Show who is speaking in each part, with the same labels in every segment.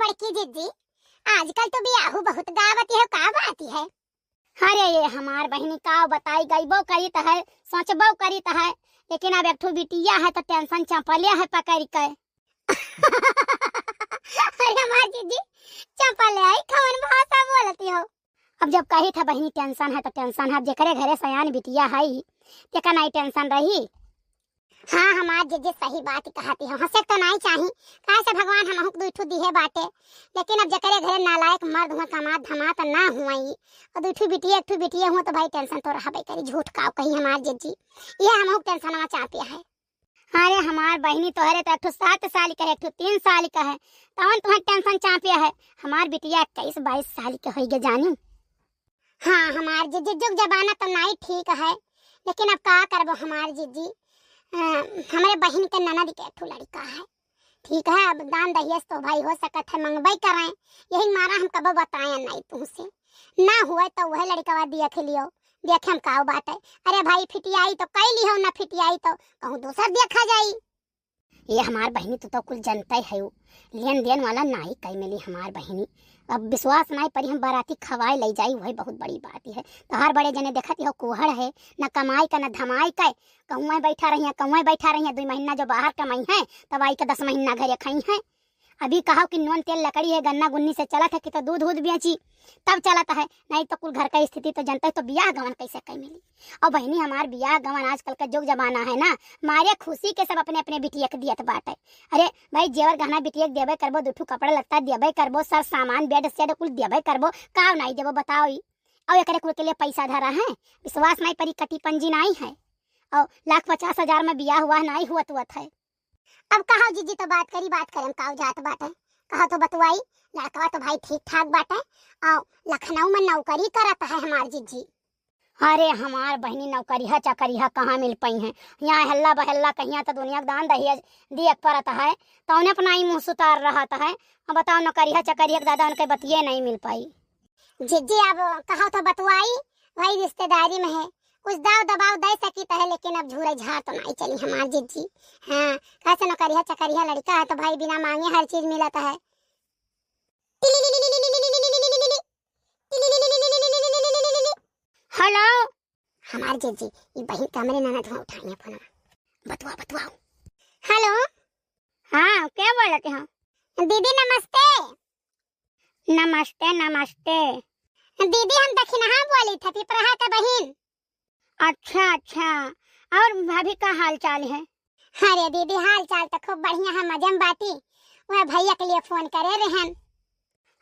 Speaker 1: बड़की जिद्दी, आजकल तो बियाहू बहुत गावती है, का बाती है?
Speaker 2: अरे ये हमार बहनी का बताई गईबो करी त है, सोचबो करी त है, लेकिन अब एक ठो बिटिया है तो टेंशन चंपलिया है पकड़ के।
Speaker 1: अरे हमार जिद्दी चंपल आई कौन भाषा बोलती हो?
Speaker 2: अब जब कही था बहनी टेंशन है तो टेंशन है, अब जेकरे घरे सयान बिटिया है तेका नहीं टेंशन रही।
Speaker 1: हाँ हमार जिद्दी सही बात कहती हो, हंसे तो नहीं चाहिए, काहे से भगवान हमहु के दुठू दिहे बाटे, लेकिन अब जकरे घरे नालायक मर्द हुआ कमा धमा तो ना हुई, और दुठू बिटिया एक ठू बिटिया हुआ तो भाई टेंशन तो रहबे करी, झूठ का कही हमार जिद्दी, ये हमहु के टेंशन में चापिया है।
Speaker 2: अरे हमार बहनी तोहरे तो एक ठो 7 साल का है, एक ठो 3 साल का है, तवन तुम्हें टेंशन चापिया है। हमार बिटिया 21-22 साल के होई गे जानी।
Speaker 1: हाँ हमार जिद्दी जुग जमाना तो नहीं ठीक है, लेकिन अब का करबो हमार जिद्दी, हमारे बहन के ननद के ठू लड़का है, ठीक है, अब दान दहेज तो भाई हो सकत है मंगबई करें, यही मारा हम कब बताए नहीं तुमसे, ना हुए तो वह लड़का देख लियो, देखे हम का बात है। अरे भाई फिटियाई तो कई लियो, ना फिटियाई तो कहूँ दूसर देखा जाई।
Speaker 2: ये हमार बहनी तो कुल जनता है, लेन देन वाला नहीं कई मिली हमार बहनी, अब विश्वास नहीं परी हम बाराती खवाए ले जाई, वही बहुत बड़ी बात है। तो हर बड़े जने देखती हो कुहड़ है, न कमाई का न धमाई का, कहूँ बैठा रही है, कहूँ बैठा रही है, 2 महीना जो बाहर कमाई है तब आई का 10 महीना घरे खाई है। अभी कहा कि नून तेल लकड़ी है, गन्ना गुन्नी से चलत है कि तो दूध बेची तब चलता है, नहीं तो कुल घर का स्थिति तो जनता है, तो बियाह गवन कैसे कई मिली। और बहनी हमार बियाह गवन आजकल का जुग जमाना है ना, मारे खुशी के सब अपने अपने बिटिया के दियत बाटे। अरे भाई जेवर गहना बिटिया के देबे करबो, दुठू कपड़ा लत्ता देबे करबो, सब सामान बेड सेट कुल देबे करबो, का नहीं देबो बताओ। और एकरे कुल के लिए पैसा धरा है, विश्वास नहीं परी कटी पंजी नहीं है, और 1,50,000 में बियाह हुआ नहीं हुआ है।
Speaker 1: अब कहा जीजी तो बात करी, बात करें का जात बाटे, कहा तो बतवाई, लड़का तो भाई ठीक ठाक बाटे, और लखनऊ में नौकरी करता है हमार जीजी।
Speaker 2: अरे हमार बहनी नौकरिया चकरिया कहाँ मिल पाई हैं, यहाँ हल्ला बहल्ला कहिया तो दुनिया दान दहेज दिए पड़ता है, तो उन्हें अपना ही मुँह सुतार रहा है। अब बताओ नौकरिया चकरिया दादा उनके बतिये नहीं मिल पाई।
Speaker 1: जीजी अब कहा तो बतवाई, भाई रिश्तेदारी में है, कुछ दाव दबाव दे सकी तो है, लेकिन अब झूरे झाड़ तो नहीं चली हमार जीजी। हाँ कैसे नौकरिया चकरिया लड़का है तो भाई बिना मांगे हर चीज मिलता है।
Speaker 2: हेलो
Speaker 1: हमार जीजी ये बहन कमरे ननद हुआ उठाइए फोन,
Speaker 2: बतवाओ।
Speaker 1: हेलो
Speaker 2: हाँ क्या बोलते हैं?
Speaker 1: दीदी नमस्ते।
Speaker 2: नमस्ते नमस्ते।
Speaker 1: दीदी हम दक्षिणहा बोली थी, पिपराहा का बहन।
Speaker 2: अच्छा, और भाभी का हाल चाल है?
Speaker 1: अरे दीदी हाल चाल तो खूब बढ़िया है, मजम बाटी, वह भैया के लिए फोन करे रहन।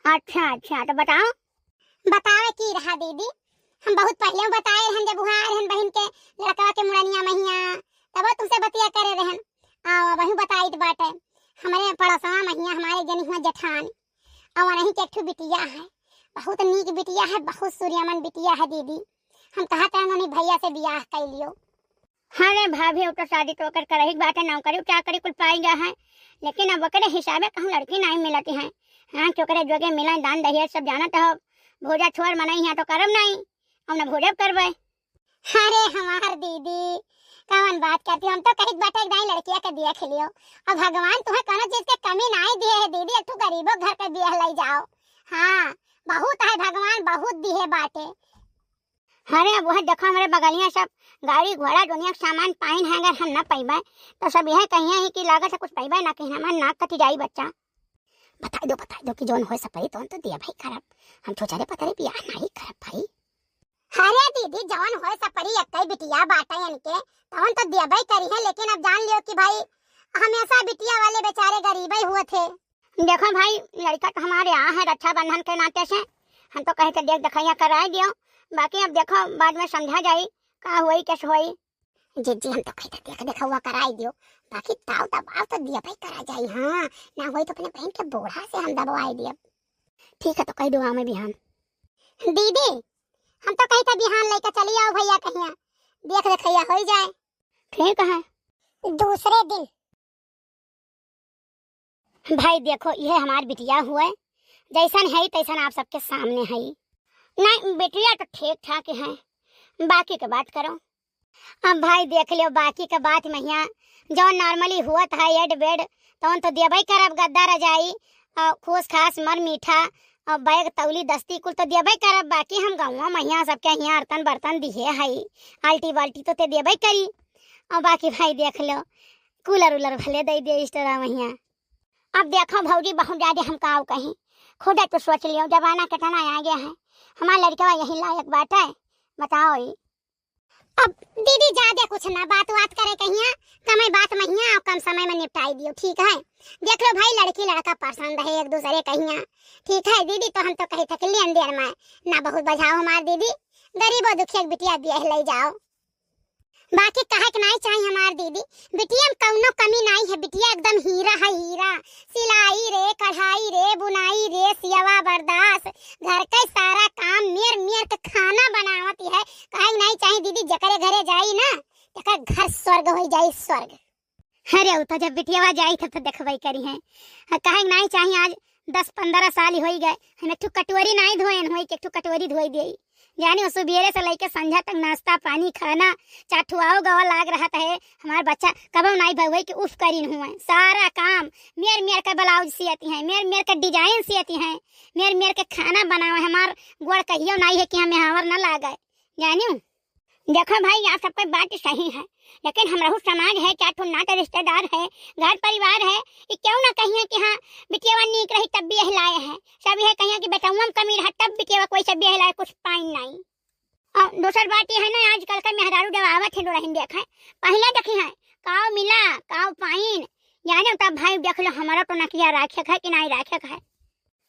Speaker 2: अच्छा तो बताओ।
Speaker 1: बतावे की रहा दीदी, हम बहुत पहले बताए रहन, जब वहाँ रहन बहन के लड़का के मुरनिया महिया, तब तुमसे बतिया करे रहन, और वही बताई बाटे हमारे पड़ोसवा महिया हमारे जनी हुआ जेठान, और वहीं के एक बिटिया है, बहुत नीक बिटिया है, बहुत सूर्यमन बिटिया है दीदी, हम कहते हैं भैया से बियाह कर लियो।
Speaker 2: अरे भाभी तो शादी तो कर ही बात है, नौकरी क्या करी कुल पाई गया है, लेकिन अब वकरे हिसाबे कहूँ लड़की नहीं मिलती है। हाँ चोकरे जोगे मिला दान दहेज सब जाना तो भोजा छोड़ मनाई है तो करब नहीं, अब न भोजब करबे।
Speaker 1: अरे हमार दीदी कौन बात करती, हम तो कहीं बैठे दाई लड़किया के दिया खिलियो, और भगवान तुम्हें कोनो चीज के कमी नहीं दिए है दीदी, एक गरीबों घर के बियाह ले जाओ। हाँ बहुत है, भगवान बहुत दिए बाटे।
Speaker 2: अरे अब वह देखो हमारे बगलियाँ सब गाड़ी घोड़ा दुनिया के सामान पाइन है, अगर हम ना पैबे तो सब यह कहिए ही कि लागत है कुछ पैबे ना, कहीं हमारे नाक कटी जाई बच्चा। बता दो कि जोन हो सपरी तो दिया भाई करब, हम छोचारे पतरे बियाह नहीं करब भाई।
Speaker 1: अरे दीदी जवन हो सपरी एक बिटिया बाटा इनके तवन तो दिया भाई करी है, लेकिन अब जान लियो कि भाई हमेशा बिटिया वाले बेचारे गरीब ही हुए थे।
Speaker 2: देखो भाई लड़का तो हमारे यहाँ है रक्षाबंधन के नाते से, हम तो कहे थे देख दिखाइया कराए दियो, बाकी अब देखो बाद में समझा जाई का हुई कैसे हुई।
Speaker 1: जीजी हम तो कहते देख देखा हुआ कराई दियो, बाकी ताव दबाव तो दिया भाई करा जाई। हाँ ना हुई तो अपने बहन के बोरा से हम दबवाई दिया।
Speaker 2: ठीक है तो कह दो हमें बिहान।
Speaker 1: दीदी हम तो कहते बिहान लेकर चली आओ भैया, कहिया देख देखैया हो जाए।
Speaker 2: ठीक है
Speaker 1: दूसरे दिन
Speaker 2: भाई देखो यह हमार बिटिया हुए, जैसन है तैसन आप सबके सामने है, नहीं बिटिया तो ठीक ठाक है, बाकी के बात करो। अब भाई देख लियो बाकी के बात महिया जो नॉर्मली हुआ था एड बेड तो देबे करब, गद्दा रजाई खोस खास मर मीठा और बैग तौली दस्ती कुल तो देबे करब। बाकी हम गाँव महिया सबके यहाँ अर्तन बर्तन दिए हई, आल्टी बाल्टी तो ते देबे करी। और बाकी भाई देख लो कूलर उलर भले दे दिए स्टोरा महिया। अब देखो भौजी बहुत ज्यादा हम काव कहीं, खुद तो सोच लियो जमाना कितना आ गया है, हमारा लड़का यही लायक बात है, बताओ।
Speaker 1: अब दीदी ज्यादा कुछ ना बात करे कहिया, कम बात महिया और कम समय में निपटाई दियो, ठीक है। देख लो भाई लड़की लड़का पसंद है एक दूसरे कहिया, ठीक है दीदी। तो हम तो कही तक लेन देर में ना बहुत बजाओ हमार दीदी, गरीबो दुखिया बिटिया ब्याह ले जाओ। बाकी कहे के नहीं चाहिए हमार दीदी, बिटिया में कौनो कमी नहीं है, बिटिया एकदम हीरा है हीरा। सिलाई रे, कढ़ाई रे, बुनाई रे, सियवा बर्दाश्त, घर का सारा काम मेर मेर के खाना बनावती है। कहे नहीं चाहिए दीदी जकरे घरे जाई ना तकर घर स्वर्ग हो जाई स्वर्ग।
Speaker 2: अरे उ तो जब बिटिया जाई तब तो देखबई करी है। कहे नहीं चाहिए आज 10-15 साल हो गए हम एक कटोरी नहीं धोएन होई, एक कटोरी धोई दिए जानी। सुबेरे से लेके संझा तक नाश्ता पानी खाना चाठुआओ गवा लाग रहा है। हमारा बच्चा कबो नहीं भई कि उफ करीन हुए, सारा काम मेर मेर के ब्लाउज सियती हैं, मेर मेर के डिजाइन सियती हैं, मेर मेर के खाना बनावे। हमार गोड़ कहियो नहीं है कि हमें हावर न लागे जानी। देखो भाई आप सबको बात सही है, लेकिन हमारा समाज है, क्या ठो नाते रिश्तेदार है, घर परिवार है, ये क्यों ना कहिए कि हाँ बिटिया नीक रही तब भी हिलाए हैं। सब यह कहिए कि बेटा कमी रहा तब बिटिया कोई सब हिलाए, कुछ पाइन नहीं। और दूसरी बात ये है ना आजकल का मेहरारू जब आवत है डोरहिन देखे पहले देखी है काव मिला काव पाइन जाने। तब भाई देख लो हमारा तो नकिया राखे है कि नहीं राखे है।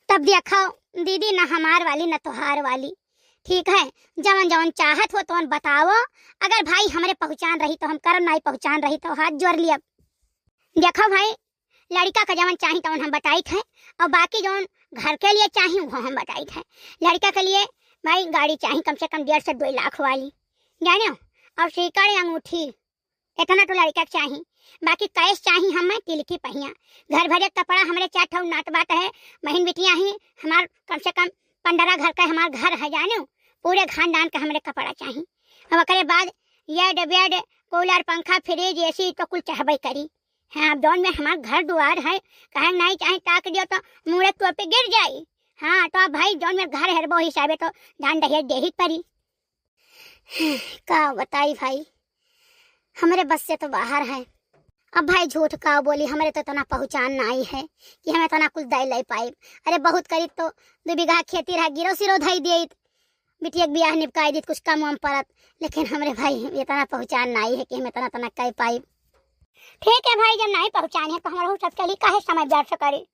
Speaker 2: तब देखो दीदी न हमार वाली न तोहार वाली, ठीक है। जवन जवन चाहत हो तो बताओ, अगर भाई हमारे पहचान रही तो हम करम, नहीं पहचान रही तो हाथ जोड़ लिया। देखो भाई लड़का का जवन चाहिए तो हम बताई थे, और बाकी जवन घर के लिए चाहिए वो हम बताई थे। लड़का के लिए भाई गाड़ी चाहिए कम से कम 1.5 से 2 लाख वाली जाने, और सीकर अंगूठी इतना तो लड़का चाहिए। बाकी कैश चाहिए हमें तिलकी पहिया, घर भरे कपड़ा हमारे 4 ठो नात बात है, बहन बिटिया ही हमार कम से कम 15 घर का हमार घर है जाने, पूरे खानदान का हमारे कपड़ा चाहिए। अब ओकरे बाद येड बेड कूलर पंखा फ्रिज एसी तो कुल चाहबे करी। हाँ अब जौन में हमार घर दुआर है, कहे नहीं चाहे ताक दियो तो मुँह तो पे गिर जाई। हाँ तो अब भाई जौन में घर है वो हिसाबे तो दान दहेज दे ही पड़ी। का बताई भाई हमारे बस से तो बाहर है। अब भाई झूठ का बोली हमारे तो इतना पहचान नहीं है कि हमें इतना कुछ दे ले पाए। अरे बहुत करीब तो 2 बीघा खेती रहा गिरो सिरो धई दिए, बिटिया के ब्याह निपकाई दी कुछ कम वम परत, लेकिन हमारे भाई इतना पहचान नहीं है कि हमें इतना तना कह पाई। ठीक है भाई जब नहीं पहचान है तो हमारा सब चली काहे समय व्यर्थ करे।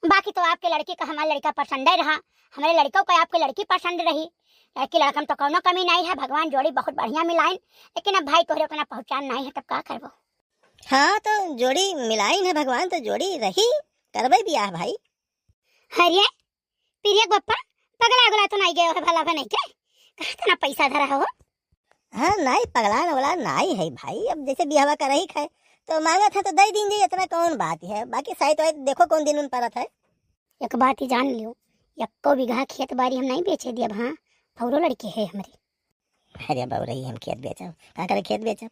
Speaker 2: बाकी तो आपके लड़के का हमारा लड़का पसंद रहा, हमारे लड़कों को आपके लड़की पसंद रही, लड़की लड़का तो कोनो कमी नहीं है, भगवान जोड़ी बहुत बढ़िया मिलाइन। लेकिन अब भाई तोहरे उतना पहचान नहीं है तब क्या करबो।
Speaker 3: हाँ तो जोड़ी मिलाई है भगवान, तो जोड़ी रही करबे बियाह भाई।
Speaker 2: अरे प्रिय गोप्पा पगला गला तो नहीं गए हो भला नहीं के कहा पैसा धरा हो।
Speaker 3: हाँ नहीं पगला नगला नहीं है भाई, अब जैसे बियाह कर रही है तो मांगा था तो दे दीजिए, इतना कौन बात है। बाकी साइड वाइड देखो कौन दिन उन परत है।
Speaker 2: एक बात ही जान लियो 1 बीघा खेत बाड़ी हम नहीं बेचे दिए। हाँ औरो लड़के है हमारी।
Speaker 3: अरे बउरई हम खेत बेचब का करे खेत बेचब।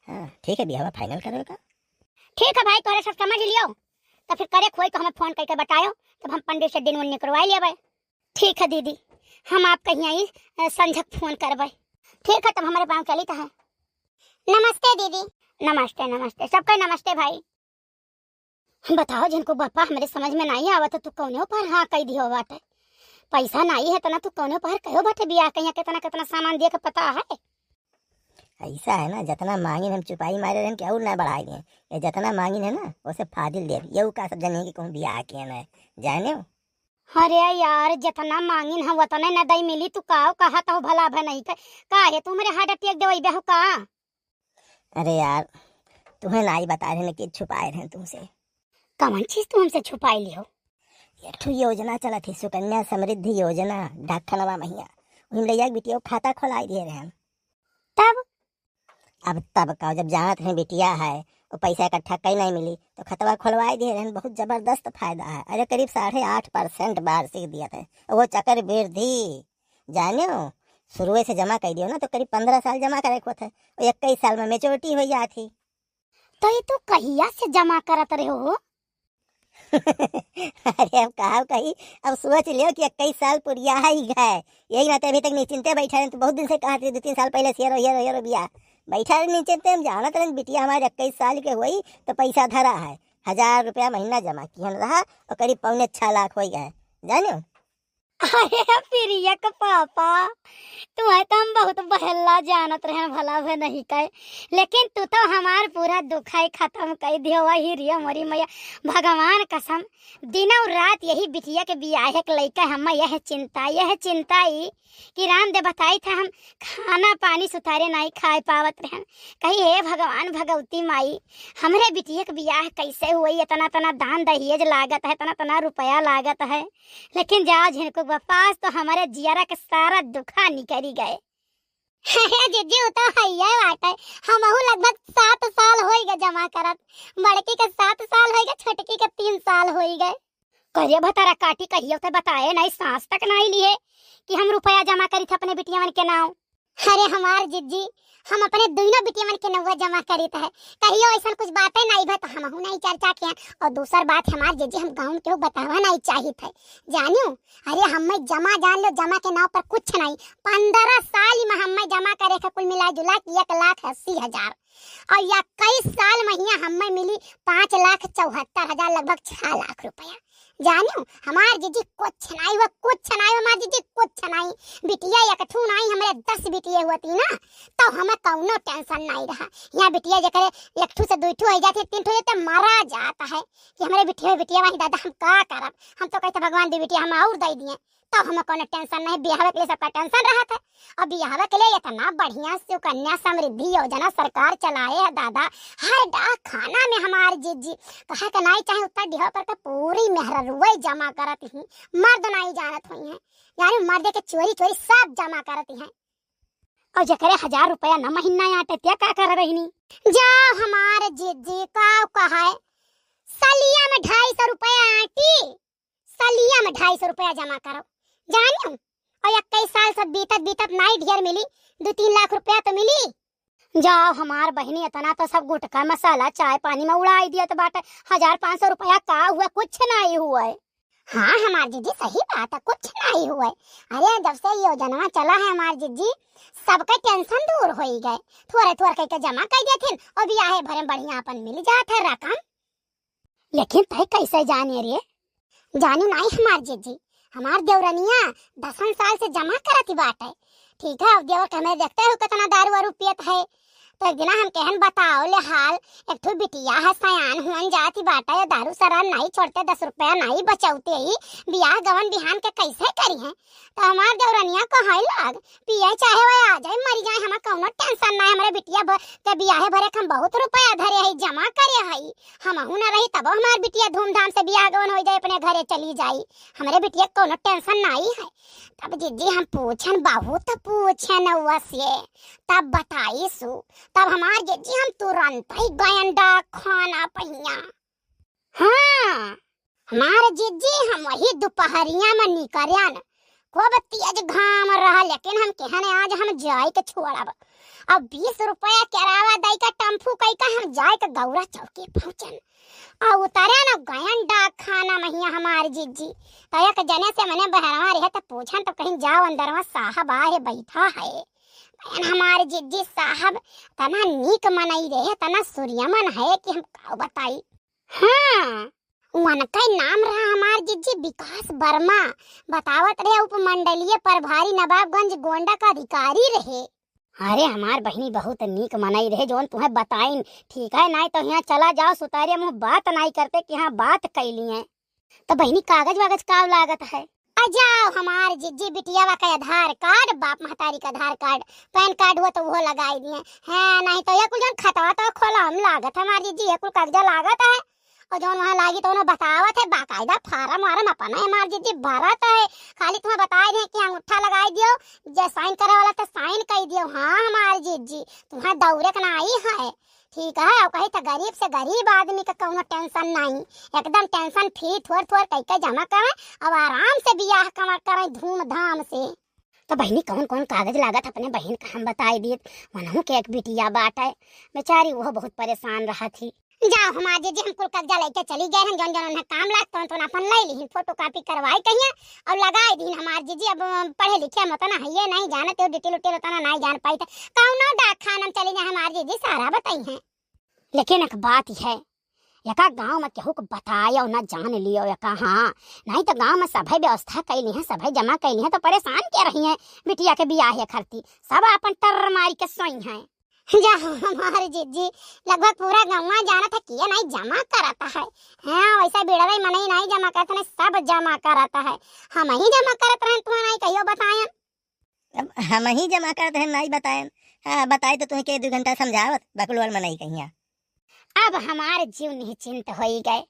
Speaker 3: हाँ ठीक है बियाह फाइनल करो का।
Speaker 2: ठीक है भाई तोरे सब समझ लियो तो फिर करे खोई तो हमें फोन करके बताओ तब हम पंडित से दिन निकलवा लिया। ठीक है दीदी हम आप कहीं आई संझक फोन करबे। ठीक है तब हमारे पास चली तो है।
Speaker 1: नमस्ते दीदी।
Speaker 2: नमस्ते नमस्ते सबका नमस्ते भाई। बताओ जिनको बापा हमारे समझ में नहीं आवत तो कौनो पर हाँ कह दियो बाटे, पैसा नहीं है तना तू कौनो पर कहो बाटे बियाह कहीं कितना कितना सामान दे के पता है।
Speaker 3: ऐसा है ना जितना मांगी हम चुपाई मारे रहे क्या ना बढ़ाई दिए, ये जितना मांगी है ना उसे फादिल दे ये का सब जानिए कि कहूँ बियाह किए ना जाने।
Speaker 2: अरे यार जितना मांगिन हम उतना न दई मिली तू का कहा तो भला भा नहीं का है तू मेरे हार्ट अटैक दवाई बेहो का।
Speaker 3: अरे यार तुम्हें नहीं बता रहे कि छुपाए रहे तुमसे।
Speaker 2: कौन चीज तू हमसे छुपाई लियो।
Speaker 3: एक ठो योजना चला थी सुकन्या समृद्धि योजना ढाकनवा महिया, उन लैया बिटिया खाता खोलाई दिए रहे।
Speaker 2: तब
Speaker 3: अब का जब जानत है बिटिया है और पैसा इकट्ठा कहीं नहीं मिली तो खतवा खोलवाई दिए रहे। बहुत जबरदस्त फायदा है। अरे करीब 8.5% वार्षिक दिया था, वो चक्कर वृद्धि जाने शुरू से जमा कर दियो ना तो करीब 15 साल जमा करे को थे, 21 साल में मेच्योरिटी हो जाती।
Speaker 2: तो ये तू कहिया से जमा करत रहे हो।
Speaker 3: अरे अब कहा साहब कही अब सोच लियो कि 21 साल पुरिया ही गए। यही बात अभी तक निश्चिंते बैठा रहे। तो बहुत दिन से कहा थी 2-3 साल पहले शेयर बिया बैठा रहे निश्चिंते। हम जानत रहे बिटिया हमारे 21 साल के हुई तो पैसा धरा है, 1000 रुपया महीना जमा किया रहा और करीब 6.25 लाख हो गए जानो।
Speaker 2: अरे प्रिया का पापा तुम्हें तो हम बहुत बहला जानत रहे भला भे नहीं कहे, लेकिन तू तो हमार पूरा दुखाई खत्म कर दियो। वही रियो मोरी मैया भगवान कसम दिन और रात यही बिटिया के बियाह के लइका हम यह चिंता ही कि राम दे बताई था हम खाना पानी सुतारे नहीं खाए पावत रहे। कही हे भगवान भगवती माई हमरे बिटिया के बियाह कैसे हुई, इतना तना दान दहेज लागत है, इतना तना रुपया लागत है, लेकिन जाओ जिनको पास तो हमारे जियारा के सारा दुखा निकली गए।
Speaker 1: जीजी तो हैया बात है। हमहू लगभग 7 साल हो गए जमा करत, बड़की के 7 साल हो गए, छोटकी के 3 साल हो गए।
Speaker 2: करिए भतारा काटी कहियो तो बताए नहीं, सांस तक नहीं लिए कि हम रुपया जमा करी थे अपने बिटिया के नाम।
Speaker 1: अरे हमार जीजी हम अपने दोनों बिटिया के नौवा जमा करी है, कहियो ऐसा कुछ बातें नहीं भा तो हमहू नहीं चर्चा किया। और दूसर बात हमार जीजी हम गाँव के बतावा नहीं चाहिए थे जानियो। अरे हम जमा जान लो जमा के नाव पर कुछ नहीं, 15 साल में हम जमा करे के कुल मिला जुला 1,80,000 और 21 साल महीना हम मिली 5,74,000 लगभग 6 लाख रुपया जानियो। हमार जीजी कुछ नहीं हमार जीजी कुछ नहीं। बिटिया एकठू नहीं हमरे 10 बिटिया होती ना तो हमें कौनो टेंशन नहीं रहा। यहाँ बिटिया जकरे एकठू से 2ठू हो जाती 3ठू तो मरा जाता है कि हमारे बिटिया वही दादा हम का करब। हम तो कहते भगवान दी बिटिया हम और दे दिए तब हमें कोनो टेंशन नहीं। बिहावे के लिए सबका टेंशन रहा था और बिहावे के लिए इतना बढ़िया सुकन्या समृद्धि योजना सरकार चलाए है दादा। हर डा खाना में हमारे जीजी कहा के नहीं चाहे उतना डिहा पर के पूरी मेहरुआ जमा करती ही, मर्द नहीं जानत हुई है यानी मर्दे के चोरी सब जमा करती हैं।
Speaker 2: और जकरे 1000 रुपया न महीना आटे त्या का कर रही
Speaker 1: जाओ हमारे जीजी का कहा है सलिया में 250 रुपया आटी, सलिया में 250 रुपया जमा करो जानियो। और 21 साल से बीतत नहीं ढेर मिली 2-3 लाख रुपया तो मिली।
Speaker 2: जाओ हमार बहनी इतना तो सब गुटका मसाला चाय पानी में उड़ाई दिया तो बात 1500 रुपया का हुआ, कुछ नहीं हुआ है।
Speaker 1: हाँ हमार जीजी सही बात है, कुछ नहीं हुआ है। अरे जब से योजना चला है हमार जीजी सबका टेंशन दूर हो गए, थोड़े करके जमा कर देते और ब्याह भरे बढ़िया अपन मिल जाता है रकम।
Speaker 2: लेकिन तय कैसे जाने रे?
Speaker 1: जानी नहीं हमार जीजी हमार देवरनिया 10 साल से जमा करती बात है, ठीक है। अब देवर हमें देखते हो कितना दारू वारू पियत है तो एक दिन हम कहन बताओ ले हाल एक ठो बिटिया है सयान हुन जाती बाटा या दारू शराब नहीं छोड़ते 10 रुपया नहीं बचाते ही बियाह गवन बिहान के कैसे करी है। तो हमार देवरनिया कहे लग पिए चाहे वह आ जाए मरी जाए हमें कौनो टेंशन नहीं। हमारे बिटिया के बियाह भरे हम बहुत रुपया धरे है जमा करे है, हम न रही तब हमार बिटिया धूमधाम से बियाह गवन हो जाए अपने घरे चली जाई, हमारे बिटिया कौनो टेंशन नहीं है। तब जीजी हम पूछन बहुत पूछन वैसे तब बताई सु तब हमार जीजी हम तुरंत ही गयंडा खाना पहिया। हाँ हमारे जीजी हम वही दोपहरिया में निकरियन खूब तेज घाम रहा, लेकिन हम कहने आज हम जाए के छोड़ब। अब 20 रुपया केरावा दई का टम्फू कई का हम जाए के गौरा चौकी पहुंचन और उतरे न गयंडा खाना महिया हमार जीजी तो एक जने से मैंने बहरवा रहे तो पूछन तो कहीं जाओ अंदर में साहब आए बैठा है। हमारे जीजी साहब तना नीक मनई रहे तना सूर्यमन है कि हम का बताई। हाँ उनका नाम रहा हमार जीजी विकास वर्मा, बतावत रहे उपमंडलीय प्रभारी नवाबगंज गोंडा का अधिकारी रहे।
Speaker 2: अरे हमार बहनी बहुत नीक मनई रहे जोन तुम्हें बताइन, ठीक है। नहीं तो यहाँ चला जाओ सुतारे मुँह बात नहीं करते कि हाँ बात कैली है।
Speaker 1: तो बहनी कागज वागज का लागत है? जाओ हमार जीजी बिटिया का आधार कार्ड बाप महतारी का आधार कार्ड पैन कार्ड हुआ तो वो लगाई दिए है, नहीं तो ये कुल जन खतवा तो खोला हम लागत हमार जीजी ये कुल कागजा लागत है और जो वहाँ लागी तो उन्हें बतावत है बाकायदा फार्म वारम अपना हमार जीजी भरत है। खाली तुम्हें बताए दे कि अंगूठा लगाई दियो जे साइन करे वाला तो साइन कर दियो। हाँ हमार जीजी तुम्हें दौरे का नहीं है, ठीक है। और कही तो गरीब से गरीब आदमी का कोनो टेंशन नहीं, एकदम टेंशन फ्री थोड़ कई जमा करें अब आराम से बियाह करें धूमधाम से।
Speaker 2: तो बहनी कौन कौन कागज लागत अपने बहन का हम बताए दिए। वनहु के एक बिटिया बाट है बेचारी वो बहुत परेशान रहा थी
Speaker 1: जाओ हमार जीजी हम कुल कब्जा लेके चली गए हैं, जौन जौन उन्हें काम लागत तो अपन ले ली, फोटो कॉपी करवाई कहिए और लगाई दी हमार जीजी। अब पढ़े लिखे मत ना है, नहीं जानते हो डिटेल उटेल उतना नहीं जान पाई थे, कौनो डाक खाना चली जाए हमार जीजी सारा बताई है।
Speaker 2: लेकिन एक बात है, यका गांव में केहू को बताया ना जान लियो यका, हाँ नहीं तो गांव में सभे व्यवस्था कैली है, सभे जमा कैली है तो परेशान क्या रही है बिटिया के बियाह है खरती, सब अपन टर मारी के सोई है।
Speaker 1: जाओ हमारे जीजी लगभग पूरा गाँव जाना था किया नहीं जमा कराता है। हाँ वैसा बिड़वे मन ही नहीं जमा करता नहीं, सब जमा कराता है, हम ही जमा करत रहे, तुम्हें नहीं कहियो बताया।
Speaker 3: अब हम ही जमा करते हैं नहीं बताएं, हाँ बताए तो तुम्हें के 2 घंटा समझावत बकलोल में नहीं कहिया।
Speaker 2: अब हमारे जीव निश्चिंत हो ही गए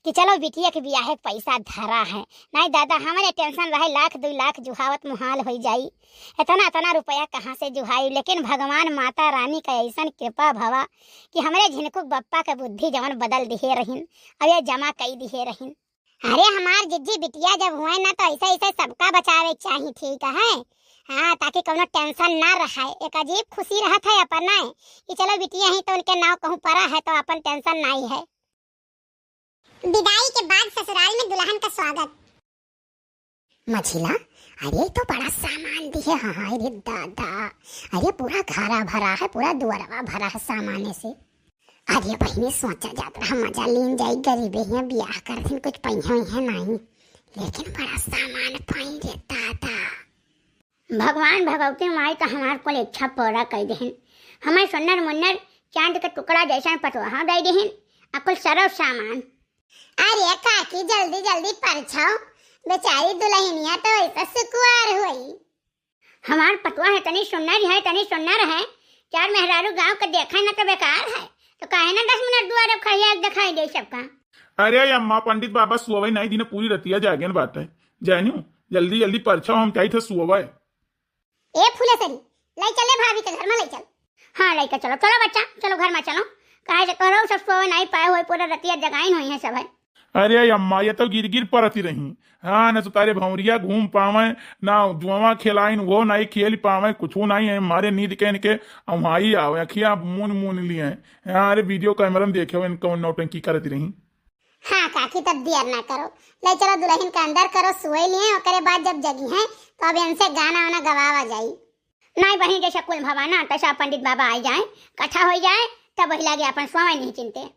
Speaker 2: कि चलो बिटिया के बियाह के पैसा धरा है, नहीं दादा हमारे टेंशन रहे 1-2 लाख जुहावत मुहाल हो जाई, इतना रुपया कहाँ से जुहाई। लेकिन भगवान माता रानी का ऐसा कृपा भवा कि हमारे झिनकुक बप्पा के बुद्धि जवन बदल दिए रहीन, अब ये जमा कई दिए रहीन।
Speaker 1: अरे हमार जीजी बिटिया जब हुए ना तो ऐसे ऐसे सबका बचावे चाहिए, ठीक है हाँ, ताकि कोनो टेंशन ना रहे। एक अजीब खुशी रहता है अपन नहीं कि चलो बिटिया ही तो उनके नाव कहूँ पड़ा है तो अपन टेंशन नहीं है। विदाई के बाद ससुराल में दुल्हन का स्वागत। मझिला अरे तो बड़ा सामान दिए, हाँ अरे दादा, अरे पूरा घरा भरा है, पूरा दुआरवा भरा है सामाने से। अरे बहनी सोचा जाता रहा मजा लीन जाई, गरीबे हैं बियाह कर दिन कुछ पहिया है नहीं, लेकिन बड़ा सामान पाई रे दादा।
Speaker 2: भगवान भगवती माई तो हमार को इच्छा पूरा कर देहन, हमारे सुन्नर मुन्नर चांद का टुकड़ा जैसा पटवा दे देहन, अकुल सरव सामान।
Speaker 1: अरे काकी जल्दी जल्दी परछाओ, बेचारी दुल्हनिया तो ऐसा सुकुआर हुई।
Speaker 2: हमार पटवा है तनी सुन्नर है, तनी सुन्नर है, 4 मेहरारू गांव का देखा ना तो बेकार है, तो काहे ना 10 मिनट दुआरे खड़िया दिखाई दे सबका।
Speaker 4: अरे अम्मा पंडित बाबा सुअवई नहीं दिन पूरी रतिया जागेन बात है, जानियो जल्दी जल्दी परछाओ, हम चाहिए थे सुअवई।
Speaker 1: ए फुलेसरी ले चले भाभी के घर में ले चल।
Speaker 2: हाँ लेकर चलो, चलो बच्चा चलो घर में चलो, काहे से करो सब सो नहीं पाए हुए, पूरा रतिया जगाइन हुई है सब है।
Speaker 4: अरे अम्मा ये तो गिर गिर परती रही, हाँ न तो तारे भौरिया घूम पावे ना जुआ खिलाइन वो नहीं खेल पावे, कुछ नहीं है हमारे नींद के इनके हमारी आवे अखिया मून लिए हैं। हाँ अरे वीडियो कैमरा में देखे इनको नौटंकी करती रही।
Speaker 1: हाँ काकी तब देर ना करो, ले चलो दुल्हन के अंदर करो, सोए लिए और बाद जब जगी हैं तो अब इनसे गाना वाना गवावा जाई।
Speaker 2: नहीं बहन जैसा कुल भवाना तैसा पंडित बाबा आ जाए, कथा हो जाए तब वही लगे अपन स्वामी नहीं चिंते।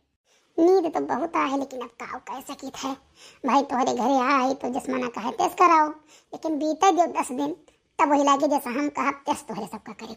Speaker 1: नींद तो बहुत है लेकिन अब का कह सकी थे भाई, तोहरे घरे आई तो जसमाना कहे तेस कराओ, लेकिन बीते जो 10 दिन तब वही लगे जैसा हम कहा तेस तोहरे सबका करे